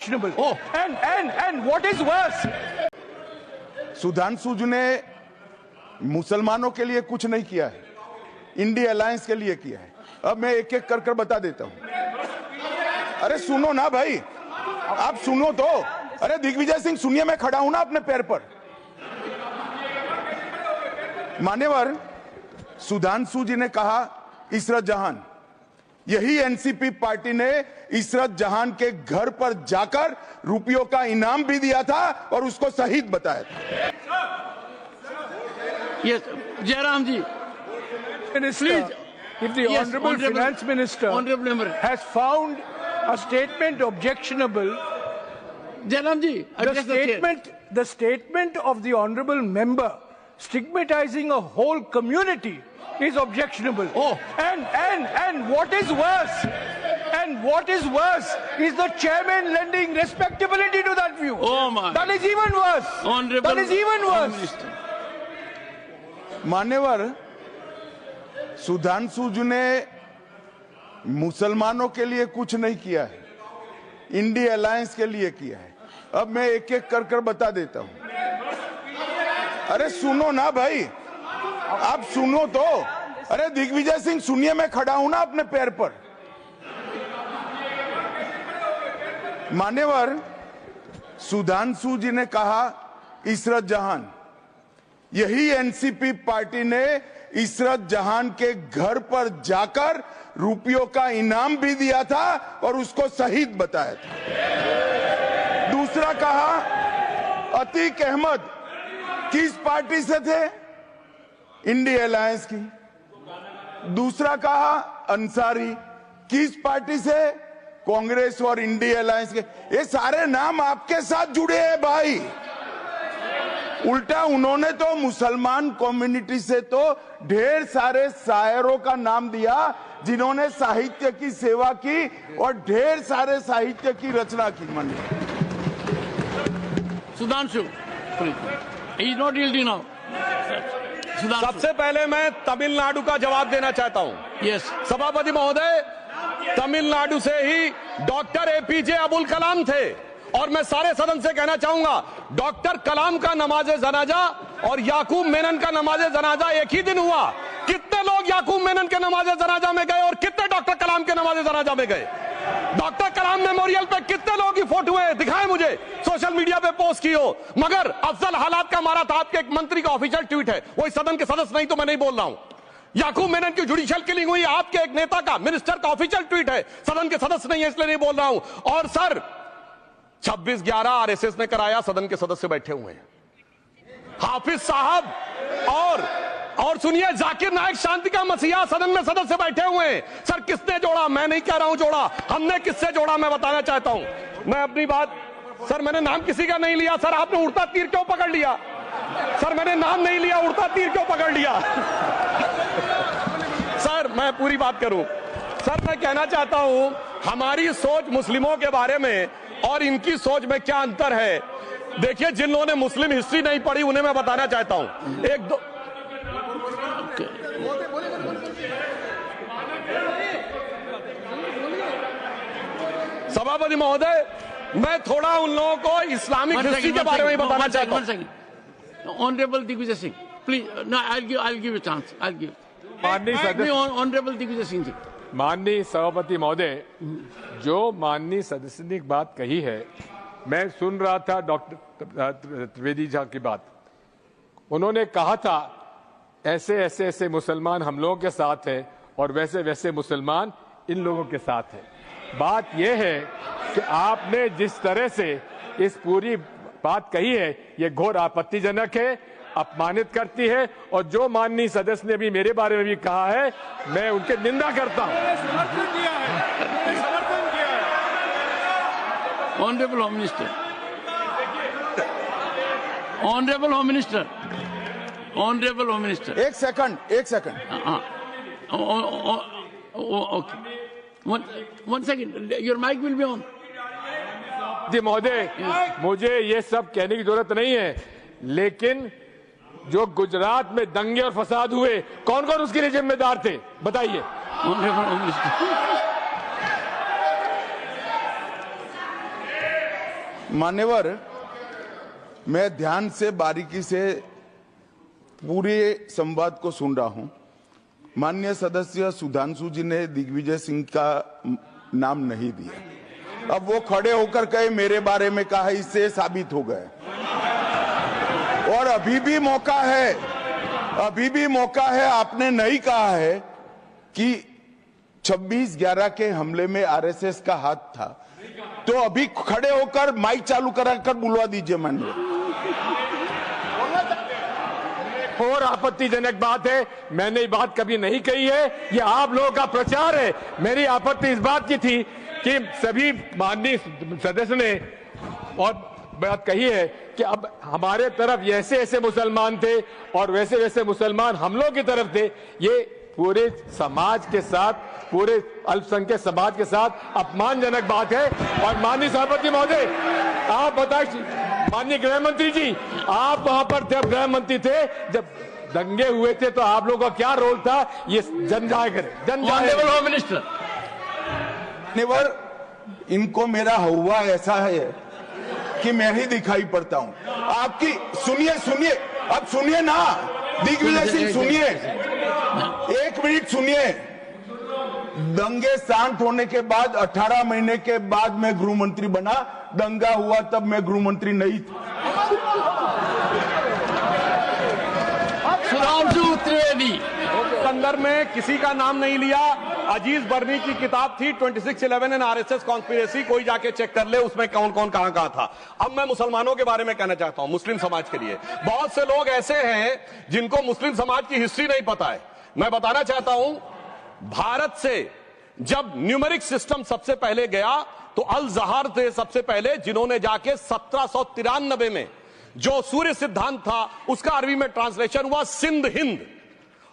Oh. And what is worse? Sudhanshu जी ने मुसलमानों के लिए कुछ नहीं किया है, इंडिया अलायंस के लिए किया है। अब मैं एक एक कर बता देता हूं। अरे सुनो ना भाई, आप सुनो तो। अरे दिग्विजय सिंह सुनिए, मैं खड़ा हूं ना अपने पैर पर। मान्यवर सुधांशु जी ने कहा इशरत जहान, यही एनसीपी पार्टी ने इशरत जहान के घर पर जाकर रुपयों का इनाम भी दिया था और उसको शहीद बताया था। Yes, Jairam ji. Minister, if the Honorable Finance Minister has found a statement objectionable, Jairam ji, the statement of the Honorable Member stigmatizing a whole community is objectionable. Oh. And what is worse? And what is worse is the chairman lending respectability to that view. Oh my. That is even worse. Honorable That is even worse. Minister. मान्यवर सुधांशु जी ने मुसलमानों के लिए कुछ नहीं किया है, India alliance के लिए किया है। अब मैं एक एक कर बता देता हूं। अरे सुनो ना भाई, आप सुनो तो। अरे दिग्विजय सिंह सुनिए, मैं खड़ा हूं ना अपने पैर पर। मान्यवर सुधांशु जी ने कहा इशरत जहान, यही एनसीपी पार्टी ने इशरत जहान के घर पर जाकर रुपयों का इनाम भी दिया था और उसको शहीद बताया था। दूसरा कहा अतीक अहमद किस पार्टी से थे? इंडिया अलायंस की। दूसरा कहा अंसारी किस पार्टी से? कांग्रेस और इंडिया अलायंस के। ये सारे नाम आपके साथ जुड़े हैं भाई। उल्टा उन्होंने तो मुसलमान कम्युनिटी से तो ढेर सारे शायरों का नाम दिया जिन्होंने साहित्य की सेवा की और ढेर सारे साहित्य की रचना की। Sudhanshu, he is not yielding now. सबसे पहले मैं तमिलनाडु का जवाब देना चाहता हूं। Yes. सभापति महोदय, तमिलनाडु से ही डॉक्टर एपीजे अबुल कलाम थे और मैं सारे सदन से कहना चाहूंगा, डॉक्टर कलाम का नमाज जनाजा और याकूब मेनन का नमाज जनाजा एक ही दिन हुआ। कितने लोग याकूब मेनन के नमाज जनाजा में गए और कितने डॉक्टर कलाम के नमाज जनाजा में गए? डॉक्टर कलाम मेमोरियल पे कितने लोगों की फोटो है? दिखाएं मुझे, सोशल मीडिया पे पोस्ट की हो। मगर अफजल हालात का मारा था, आपके एक मंत्री का ऑफिशियल ट्वीट है, वो इस सदन के सदस्य नहीं तो मैं नहीं बोल रहा हूं। याकूब मेनन की जुडिशियल किलिंग हुई, आपके एक नेता का, मिनिस्टर का ऑफिशियल ट्वीट है, सदन के सदस्य नहीं है इसलिए नहीं बोल रहा हूं। और सर 26/11 आरएसएस ने कराया, सदन के सदस्य बैठे हुए हैं। हाफिज साहब और सुनिए, जाकिर नाइक शांति का मसीहा सदन में सदस्य बैठे हुए हैं। सर किसने जोड़ा? मैं नहीं कह रहा हूं जोड़ा, हमने किससे जोड़ा मैं बताना चाहता हूं। मैं अपनी बात, सर मैंने नाम किसी का नहीं लिया। सर आपने उड़ता तीर क्यों पकड़ लिया? सर मैंने नाम नहीं लिया, उड़ता तीर क्यों पकड़ लिया? सर मैं पूरी बात करूं। सर मैं कहना चाहता हूं, हमारी सोच मुस्लिमों के बारे में और इनकी सोच में क्या अंतर है। देखिए, जिन लोगों ने मुस्लिम हिस्ट्री नहीं पढ़ी उन्हें मैं बताना चाहता हूं। एक दो सभापति महोदय, मैं थोड़ा उन लोगों को इस्लामिक हिस्ट्री के बारे में बताना चाहता हूं। Honourable Digvijaya Singh, please, I'll give you chance. I'll give. माननीय सदस्य, ऑनरेबल दिग्विजय सिंह जी। माननीय सभापति महोदय, जो माननीय सदस्य ने बात कही है, मैं सुन रहा था डॉक्टर त्रिवेदी जी की बात। उन्होंने कहा था ऐसे मुसलमान हम लोगों के साथ हैं और वैसे मुसलमान इन लोगों के साथ हैं। बात यह है कि आपने जिस तरह से इस पूरी बात कही है, ये घोर आपत्तिजनक है, अपमानित करती है। और जो माननीय सदस्य ने भी मेरे बारे में भी कहा है, मैं उनकी निंदा करता हूं। Honourable home minister, honourable home minister, honourable home minister, एक second. Okay, one second, your mic will be on. जी महोदय, मुझे ये सब कहने की जरूरत नहीं है, लेकिन जो गुजरात में दंगे और फसाद हुए, कौन कौन उसके लिए जिम्मेदार थे बताइए? ऑनरेबल होम मिनिस्टर, मान्यवर, मैं ध्यान से बारीकी से पूरे संवाद को सुन रहा हूं। माननीय सदस्य सुधांशु जी ने दिग्विजय सिंह का नाम नहीं दिया। अब वो खड़े होकर कहे मेरे बारे में कहा, इससे साबित हो गए। और अभी भी मौका है, आपने नहीं कहा है कि 26/11 के हमले में आरएसएस का हाथ था, तो अभी खड़े होकर माइक चालू कराकर बुलवा दीजिए माननीय। और आपत्तिजनक बात है, मैंने ये बात कभी नहीं कही है, ये आप लोगों का प्रचार है। मेरी आपत्ति इस बात की थी कि सभी माननीय सदस्य ने और बात कही है कि अब हमारे तरफ ऐसे ऐसे मुसलमान थे और वैसे वैसे मुसलमान हम लोग की तरफ थे। ये पूरे समाज के साथ, पूरे अल्पसंख्यक समाज के साथ अपमानजनक बात है। और माननीय सभापति महोदय, आप बताइए, माननीय गृह मंत्री जी, आप वहां पर थे, गृह मंत्री थे जब दंगे हुए थे, तो आप लोगों का क्या रोल था, ये जन जाए करे। होम मिनिस्टर, इनको मेरा हुआ ऐसा है कि मैं ही दिखाई पड़ता हूं। आपकी सुनिए, अब सुनिए ना दिग्विजय सिंह, सुनिए, 1 मिनट सुनिए। दंगे शांत होने के बाद 18 महीने के बाद मैं गृह मंत्री बना। दंगा हुआ तब मैं गृह मंत्री नहीं था। सुधांशु त्रिवेदी, संदर्भ में किसी का नाम नहीं लिया। अजीज बर्नी की किताब थी 2611 एंड आरएसएस कॉन्स्पिरेसी, कोई जाके चेक कर ले उसमें कौन कौन कहां था। अब मैं मुसलमानों के बारे में कहना चाहता हूं, मुस्लिम समाज के लिए। बहुत से लोग ऐसे हैं जिनको मुस्लिम समाज की हिस्ट्री नहीं पता है। मैं बताना चाहता हूं, भारत से जब न्यूमेरिक सिस्टम सबसे पहले गया तो अल जहार थे सबसे पहले, जिन्होंने जाके 1793 में जो सूर्य सिद्धांत था उसका अरबी में ट्रांसलेशन हुआ सिंध हिंद।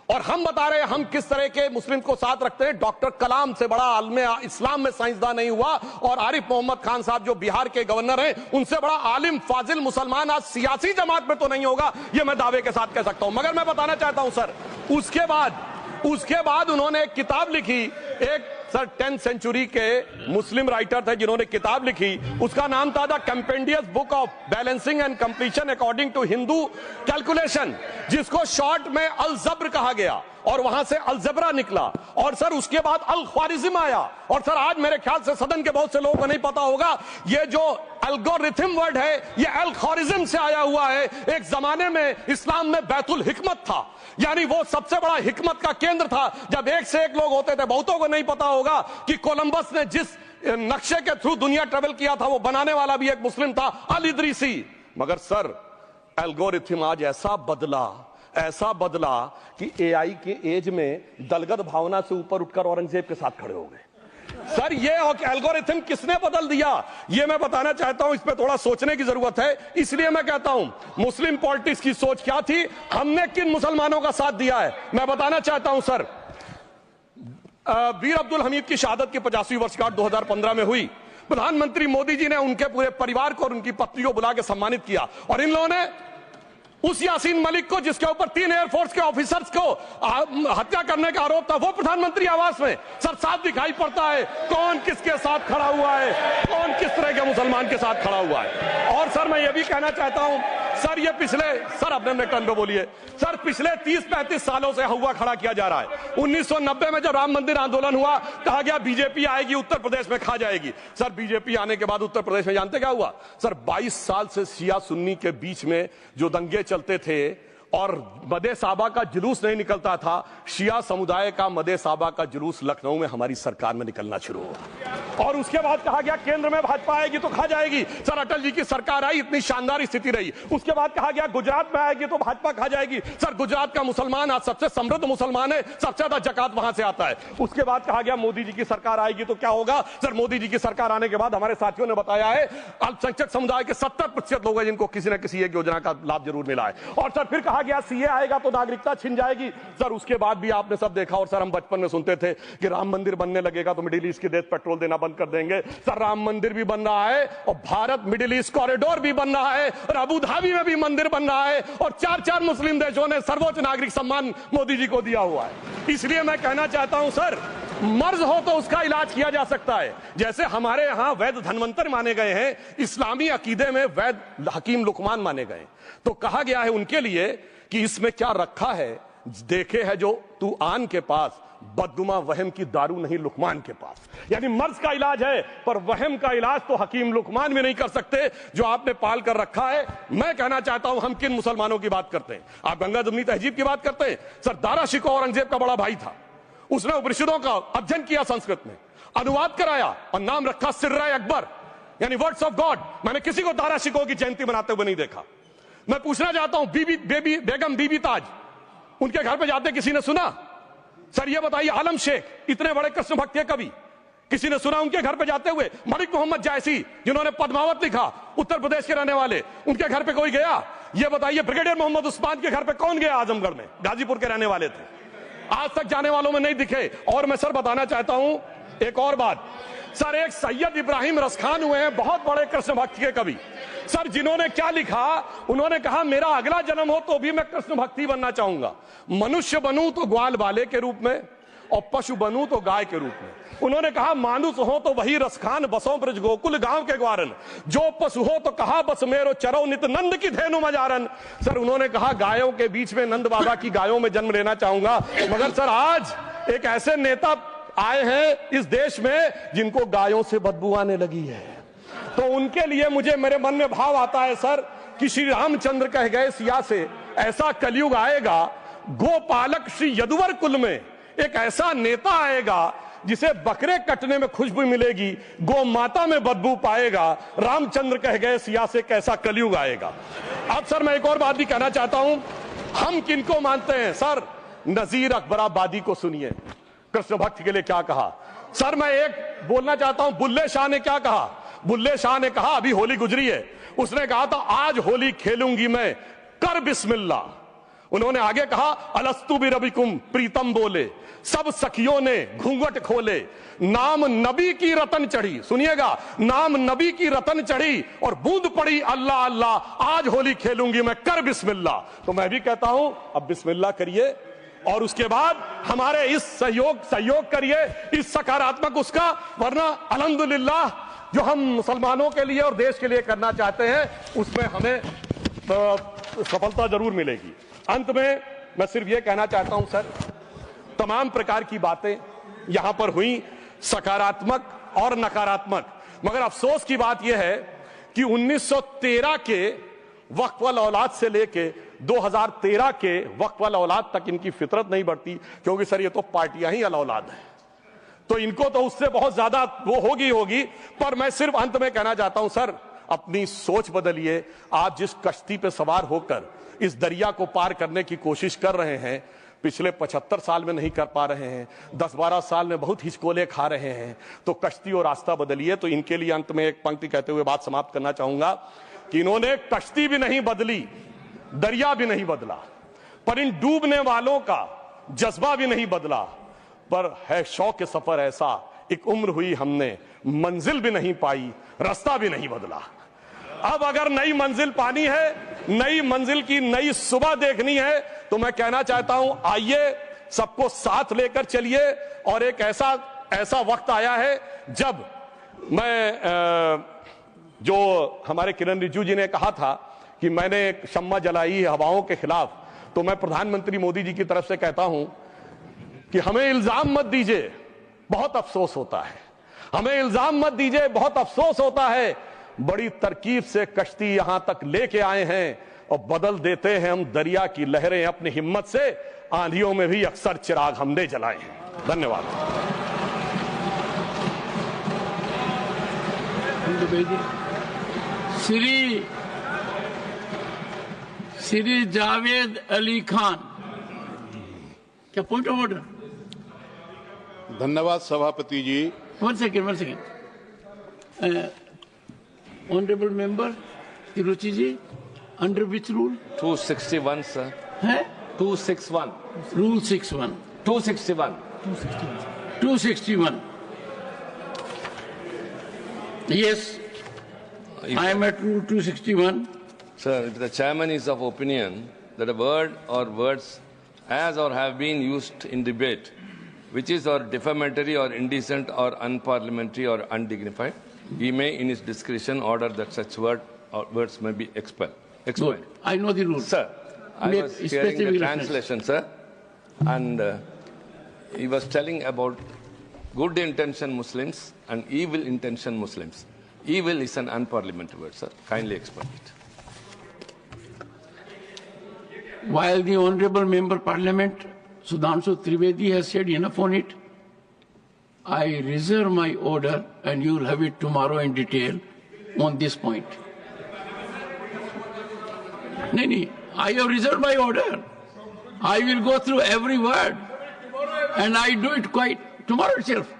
और हम बता रहे हैं हम किस तरह के मुस्लिम को साथ रखते हैं। डॉक्टर कलाम से बड़ा आलिम इस्लाम में साइंसदान नहीं हुआ, और आरिफ मोहम्मद खान साहब जो बिहार के गवर्नर हैं, उनसे बड़ा आलिम फाजिल मुसलमान आज सियासी जमात में तो नहीं होगा, यह मैं दावे के साथ कह सकता हूं। मगर मैं बताना चाहता हूं सर, उसके बाद उन्होंने एक किताब लिखी, एक सर 10th सेंचुरी के मुस्लिम राइटर थे जिन्होंने किताब लिखी, उसका नाम था the compendious book of balancing and completion according to Hindu calculation, जिसको शॉर्ट में अल जब्र कहा गया, और वहां से अलजबरा निकला। और सर उसके बाद अल ख्वारिज्म आया। और सर आज मेरे ख्याल से सदन के बहुत से लोगों को नहीं पता होगा, ये जो एल्गोरिथम वर्ड है ये अल ख्वारिज्म से आया हुआ है। एक जमाने में इस्लाम में बैतुल हिकमत था, यानी वो सबसे बड़ा हिकमत का केंद्र था। जब एक से एक लोग होते थे, बहुतों को नहीं पता होगा कि कोलंबस ने जिस नक्शे के थ्रू दुनिया ट्रेवल किया था, वो बनाने वाला भी एक मुस्लिम था, अल इदरीसी। मगर सर एल्गोरिथम आज ऐसा बदला कि एआई के एज में दलगत भावना से ऊपर उठकर औरंगजेब के साथ खड़े हो गए। सर ये एल्गोरिथम किसने बदल दिया, ये मैं बताना चाहता हूं। इस पे थोड़ा सोचने की जरूरत है। इसलिए मैं कहता हूं मुस्लिम पॉलिटिक्स की सोच क्या थी, हमने किन मुसलमानों का साथ दिया है, मैं बताना चाहता हूं सर। वीर अब्दुल हमीद की शहादत की 50वीं वर्षगांठ 2015 में हुई। प्रधानमंत्री मोदी जी ने उनके पूरे परिवार को और उनकी पत्नी को बुला के सम्मानित किया, और इन लोगों ने उस यासीन मलिक को, जिसके ऊपर 3 एयरफोर्स के ऑफिसर्स को हत्या करने का आरोप था, वो प्रधानमंत्री आवास में। सर साफ दिखाई पड़ता है कौन किसके साथ खड़ा हुआ है, कौन किस तरह के मुसलमान के साथ खड़ा हुआ है। और सर मैं ये भी कहना चाहता हूं सर, ये सर अपने टर्न पे बोलिए सर, पिछले 30-35 सालों से हुआ खड़ा किया जा रहा है। 1990 में जब राम मंदिर आंदोलन हुआ, कहा गया बीजेपी आएगी उत्तर प्रदेश में खा जाएगी। सर बीजेपी आने के बाद उत्तर प्रदेश में जानते क्या हुआ सर, 22 साल से शिया सुन्नी के बीच में जो दंगे चलते थे और मदे साहबा का जुलूस नहीं निकलता था, शिया समुदाय का मदे साहबा का जुलूस लखनऊ में हमारी सरकार में निकलना शुरू हुआ। और उसके बाद कहा गया केंद्र में भाजपा आएगी तो खा जाएगी। सर अटल जी की सरकार आई, इतनी शानदार स्थिति रही। उसके बाद कहा गया गुजरात में आएगी तो भाजपा खा जाएगी। सर गुजरात का मुसलमान आज सबसे समृद्ध मुसलमान है, सबसे ज्यादा जकात वहां से आता है। उसके बाद कहा गया मोदी जी की सरकार आएगी तो क्या होगा। सर मोदी जी की सरकार आने के बाद हमारे साथियों ने बताया है अल्पसंख्यक समुदाय के 70% लोग हैं जिनको किसी न किसी एक योजना का लाभ जरूर मिला है। और सर फिर कहा गया सीए आएगा तो नागरिकता छिन जाएगी। सर उसके बाद भी आपने सब देखा, और सर हम बचपन में सुनते थे कि राम मंदिर बनने लगेगा तो मिडिल ईस्ट के देश पेट्रोल देना बंद कर देंगे। सर राम मंदिर भी बन रहा है, और भारत मिडिल ईस्ट कॉरिडोर भी बन रहा है, और अबू धाबी में भी मंदिर बन रहा है, और 4 मुस्लिम देशों ने सर्वोच्च नागरिक सम्मान मोदी जी को दिया हुआ है। इसलिए मैं कहना चाहता हूं सर मर्ज हो तो उसका इलाज किया जा सकता है। जैसे हमारे यहां वैद धन्वंतर माने गए हैं, इस्लामी अकीदे में वैद हकीम लुकमान माने गए, तो कहा गया है उनके लिए कि इसमें क्या रखा है, देखे है जो तू आन के पास, बदगुमा वहम की दारू नहीं लुकमान के पास। यानी मर्ज का इलाज है, पर वहम का इलाज तो हकीम लुकमान भी नहीं कर सकते जो आपने पाल कर रखा है। मैं कहना चाहता हूं, हम किन मुसलमानों की बात करते हैं? आप गंगा जमुनी तहजीब की बात करते हैं। सर, दारा शिकोह औरंगजेब का बड़ा भाई था, उसने उपनिषदों का अध्ययन किया, संस्कृत में अनुवाद कराया और नाम रखा सिर्रा अकबर, यानी वर्ड्स ऑफ गॉड। मैंने किसी को दारा शिकोह की जयंती मनाते हुए नहीं देखा। मैं पूछना चाहता हूं, बेगम बीबी ताज, उनके घर पे जाते किसी ने सुना? सर ये बताइए, आलम शेख, इतने बड़े कृष्ण भक्त के कवि, किसी ने सुना उनके घर पे जाते हुए? मलिक मोहम्मद जायसी, जिन्होंने पद्मावत लिखा, उत्तर प्रदेश के रहने वाले, उनके घर पे कोई गया? ये बताइए, ब्रिगेडियर मोहम्मद उस्मान के घर पे कौन गया? आजमगढ़ में, गाजीपुर के रहने वाले थे, आज तक जाने वालों में नहीं दिखे। और मैं सर बताना चाहता हूं एक और बात, सर एक सैयद इब्राहिम रसखान हुए हैं, बहुत बड़े कृष्ण भक्त के कवि। सर जिन्होंने क्या लिखा, उन्होंने कहा मेरा अगला जन्म हो तो भी मैं कृष्ण भक्ति बनना चाहूंगा, मनुष्य बनूं तो ग्वाल बाले के रूप में और पशु बनूं तो गाय के रूप में। उन्होंने कहा मानुष हो तो वही रसखान, बसों ब्रज गोकुल गांव के ग्वारन, जो पशु हो तो कहा बस मेरो चरो नित नंद की धेनु मजारन। सर उन्होंने कहा गायों के बीच में नंद बाबा की गायों में जन्म लेना चाहूंगा। मगर सर आज एक ऐसे नेता आए हैं इस देश में जिनको गायों से बदबू आने लगी है, तो उनके लिए मुझे मेरे मन में भाव आता है सर कि श्री रामचंद्र कह गए सिया से, ऐसा कलयुग आएगा, गोपालक श्री यदुवर कुल में एक ऐसा नेता आएगा जिसे बकरे कटने में खुशबू मिलेगी, गौ माता में बदबू पाएगा। रामचंद्र कह गए सिया से, कैसा कलयुग आएगा। अब सर मैं एक और बात भी कहना चाहता हूं, हम किनको मानते हैं? सर नजीर अकबराबादी को सुनिए, कृष्ण भक्त के लिए क्या कहा। सर मैं एक बोलना चाहता हूं, बुल्ले शाह ने क्या कहा? बुल्ले शाह ने कहा, अभी होली गुजरी है, उसने कहा था आज होली खेलूंगी मैं, कर बिस्मिल्लाह। उन्होंने आगे कहा अलस्तु बिरबिकुम, प्रीतम बोले, सब सखियों ने घूंघट खोले, नाम नबी की रतन चढ़ी, सुनिएगा, नाम नबी की रतन चढ़ी और बूंद पड़ी अल्लाह अल्लाह, आज होली खेलूंगी मैं, कर बिस्मिल्लाह। तो मैं भी कहता हूं अब बिस्मिल्लाह करिए और उसके बाद हमारे इस सहयोग करिए, इस सकारात्मक उसका, वरना अल्हम्दुलिल्लाह जो हम मुसलमानों के लिए और देश के लिए करना चाहते हैं उसमें हमें सफलता जरूर मिलेगी। अंत में मैं सिर्फ ये कहना चाहता हूं सर, तमाम प्रकार की बातें यहां पर हुई, सकारात्मक और नकारात्मक, मगर अफसोस की बात यह है कि 1913 के वक्फ वाल औलाद से लेके 2013 के वक्फ वाल औलाद तक इनकी फितरत नहीं बढ़ती, क्योंकि सर ये तो पार्टियां ही अल औलाद है, तो इनको तो उससे बहुत ज्यादा वो होगी। पर मैं सिर्फ अंत में कहना चाहता हूं सर, अपनी सोच बदलिए। आप जिस कश्ती पे सवार होकर इस दरिया को पार करने की कोशिश कर रहे हैं, पिछले 75 साल में नहीं कर पा रहे हैं, 10-12 साल में बहुत हिचकोले खा रहे हैं, तो कश्ती और रास्ता बदलिए। तो इनके लिए अंत में एक पंक्ति कहते हुए बात समाप्त करना चाहूंगा कि इन्होंने कश्ती भी नहीं बदली, दरिया भी नहीं बदला, पर इन डूबने वालों का जज्बा भी नहीं बदला, पर है शौक सफर ऐसा, एक उम्र हुई हमने, मंजिल भी नहीं पाई, रास्ता भी नहीं बदला। अब अगर नई मंजिल पानी है, नई मंजिल की नई सुबह देखनी है, तो मैं कहना चाहता हूं आइए सबको साथ लेकर चलिए। और एक ऐसा वक्त आया है जब मैं जो हमारे किरण रिजिजू जी ने कहा था कि मैंने शम्मा जलाई हवाओं के खिलाफ, तो मैं प्रधानमंत्री मोदी जी की तरफ से कहता हूं कि हमें इल्जाम मत दीजिए, बहुत अफसोस होता है, हमें इल्जाम मत दीजिए, बहुत अफसोस होता है। बड़ी तरकीब से कश्ती यहां तक लेके आए हैं और बदल देते हैं हम दरिया की लहरें अपनी हिम्मत से, आंधियों में भी अक्सर चिराग हमने जलाए हैं। धन्यवाद। श्री जावेद अली खान, क्या पॉइंट ऑफ ऑर्डर? धन्यवाद सभापति जी। One second honourable member Tiruchi ji, under which rule? 261 sir है 261 rule 61 261 yes, I am at rule 261. sir. If the chairman is of opinion that a word or words as or have been used in debate which is or defamatory or indecent or unparliamentary or undignified, he may in his discretion order that such words may be expelled. Good. I know the rules. Sir, I Make was hearing specific the reference. translation, sir, and he was telling about good intention Muslims and evil intention Muslims. Evil is an unparliamentary word, sir. Kindly explain it. While the Honorable Member Parliament, Sudhanshu Trivedi, has said enough on it, I reserve my order and you will have it tomorrow in detail on this point. Nani, I have reserved my order. I will go through every word and I do it quite tomorrow itself.